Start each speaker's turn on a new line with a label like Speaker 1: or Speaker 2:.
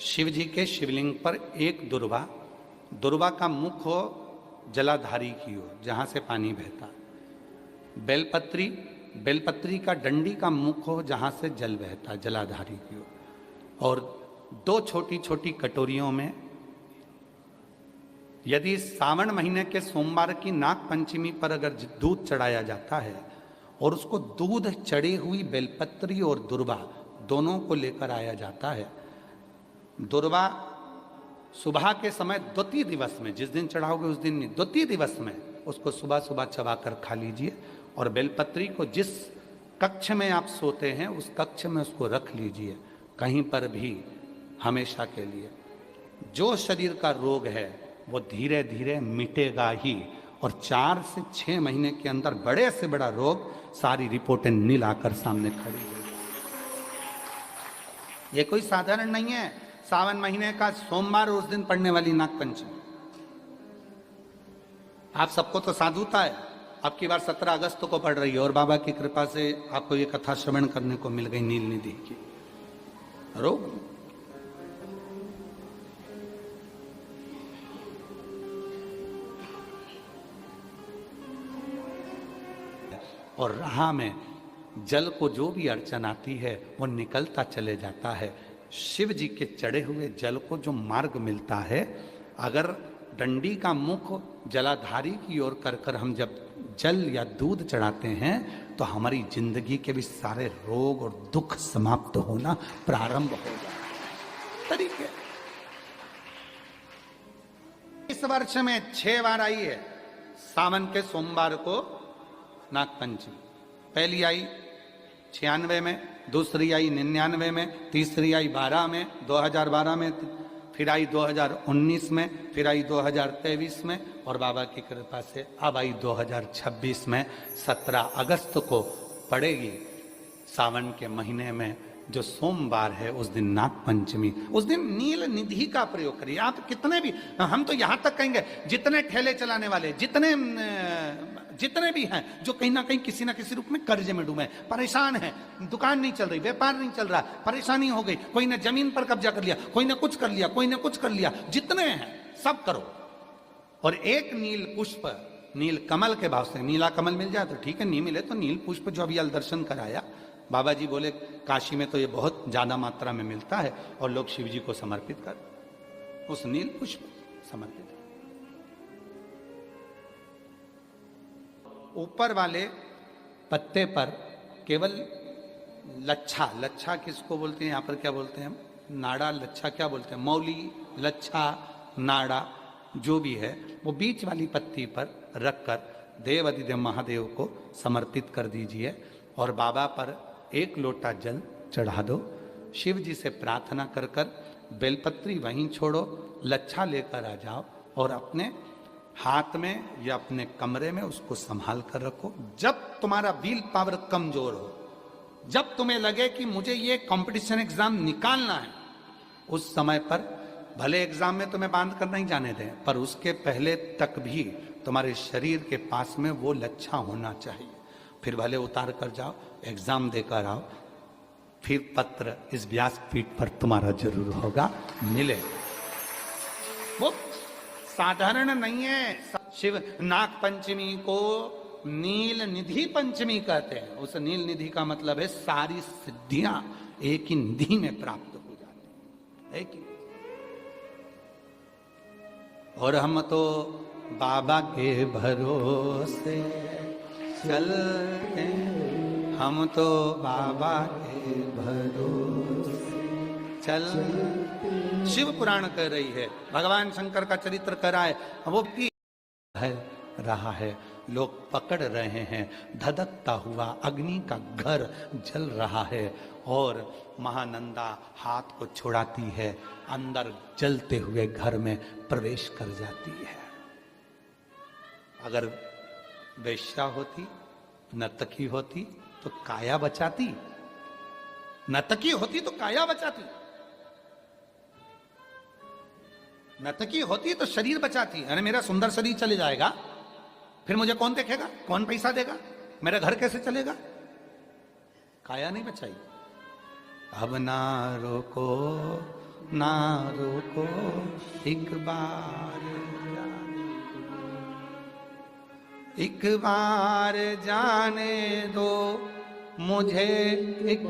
Speaker 1: शिव जी के शिवलिंग पर एक दुर्वा, दुर्वा का मुख हो जलाधारी की ओर जहां से पानी बहता। बेलपत्री, बेलपत्री का डंडी का मुख हो जहां से जल बहता जलाधारी की ओर। और दो छोटी छोटी कटोरियों में, यदि सावन महीने के सोमवार की नाग पंचमी पर अगर दूध चढ़ाया जाता है और उसको दूध चढ़ी हुई बेलपत्री और दुर्वा दोनों को लेकर आया जाता है, दुर्वा सुबह के समय द्वितीय दिवस में, जिस दिन चढ़ाओगे उस दिन नहीं, द्वितीय दिवस में उसको सुबह सुबह चबाकर खा लीजिए। और बेलपत्री को जिस कक्ष में आप सोते हैं उस कक्ष में उसको रख लीजिए, कहीं पर भी, हमेशा के लिए। जो शरीर का रोग है वो धीरे धीरे मिटेगा ही, और 4 से 6 महीने के अंदर बड़े से बड़ा रोग सारी रिपोर्टें नील आकर सामने खड़ी होगी। ये कोई साधारण नहीं है। सावन महीने का सोमवार उस दिन पड़ने वाली नाग पंचमी। आप सबको तो साधुता है, अब की बार 17 अगस्त को पड़ रही है और बाबा की कृपा से आपको ये कथा श्रवण करने को मिल गई नील निधि की। रोग और राह में जल को जो भी अड़चन आती है वो निकलता चले जाता है। शिव जी के चढ़े हुए जल को जो मार्ग मिलता है, अगर डंडी का मुख जलाधारी की ओर कर कर हम जब जल या दूध चढ़ाते हैं तो हमारी जिंदगी के भी सारे रोग और दुख समाप्त होना प्रारंभ हो जाए। तरीके इस वर्ष में 6 बार आई है सावन के सोमवार को नाग पंचमी। पहली आई 96 में, दूसरी आई 99 में, तीसरी आई 12 में, 2012 में, फिर आई 2019 में, फिर आई 2023 में, और बाबा की कृपा से अब आई 2026 में। 17 अगस्त को पड़ेगी सावन के महीने में जो सोमवार है, उस दिन नाग पंचमी। उस दिन नील निधि का प्रयोग करिए। आप कितने भी, हम तो यहां तक कहेंगे जितने ठेले चलाने वाले, जितने भी हैं जो कहीं ना कहीं किसी ना किसी रूप में कर्ज में डूबे, परेशान हैं, दुकान नहीं चल रही, व्यापार नहीं चल रहा, परेशानी हो गई, कोई ने जमीन पर कब्जा कर लिया, कोई ने कुछ कर लिया, कोई ने कुछ कर लिया, जितने हैं सब करो। और एक नील पुष्प, नील कमल के भाव से, नीला कमल मिल जाए तो ठीक है, नहीं मिले तो नील पुष्प जो अभी दर्शन कराया बाबा जी बोले काशी में तो ये बहुत ज्यादा मात्रा में मिलता है और लोग शिव जी को समर्पित कर, उस नील पुष्प समर्पित। ऊपर वाले पत्ते पर केवल लच्छा, लच्छा किसको बोलते हैं यहाँ पर, क्या बोलते हैं हम, नाड़ा, लच्छा क्या बोलते हैं, मौली, लच्छा, नाड़ा जो भी है, वो बीच वाली पत्ती पर रखकर देव अधिदेव महादेव को समर्पित कर दीजिए और बाबा पर 1 लोटा जल चढ़ा दो। शिव जी से प्रार्थना कर कर बेलपत्री वहीं छोड़ो, लच्छा लेकर आ जाओ और अपने हाथ में या अपने कमरे में उसको संभाल कर रखो। जब तुम्हारा विल पावर कमजोर हो, जब तुम्हें लगे कि मुझे ये कंपटीशन एग्जाम निकालना है, उस समय पर भले एग्जाम में तुम्हें बांध कर नहीं जाने दें, पर उसके पहले तक भी तुम्हारे शरीर के पास में वो लच्छा होना चाहिए। फिर भले उतार कर जाओ, एग्जाम देकर आओ, फिर पत्र इस व्यासपीठ पर तुम्हारा जरूर होगा, मिले। वो साधारण नहीं है। शिव नाग पंचमी को नील निधि पंचमी कहते हैं। उस नील निधि का मतलब है सारी सिद्धियां एक ही निधि में प्राप्त हो जाती है, एक ही। और हम तो बाबा के भरोसे चलते, हम तो बाबा के भरोसे चल। शिव पुराण कह रही है, भगवान शंकर का चरित्र कह रहा है, वो भी है रहा है, लोग पकड़ रहे हैं, धधकता हुआ अग्नि का घर जल रहा है और महानंदा हाथ को छुड़ाती है, अंदर जलते हुए घर में प्रवेश कर जाती है। अगर वेश्या होती, नर्तकी होती तो काया बचाती, नर्तकी होती तो काया बचाती, नर्तकी होती तो शरीर बचाती। अरे मेरा सुंदर शरीर चले जाएगा, फिर मुझे कौन देखेगा, कौन पैसा देगा, मेरा घर कैसे चलेगा? काया नहीं बचाई। अब ना रोको ना रोको एक बार एक बार जाने दो मुझे एक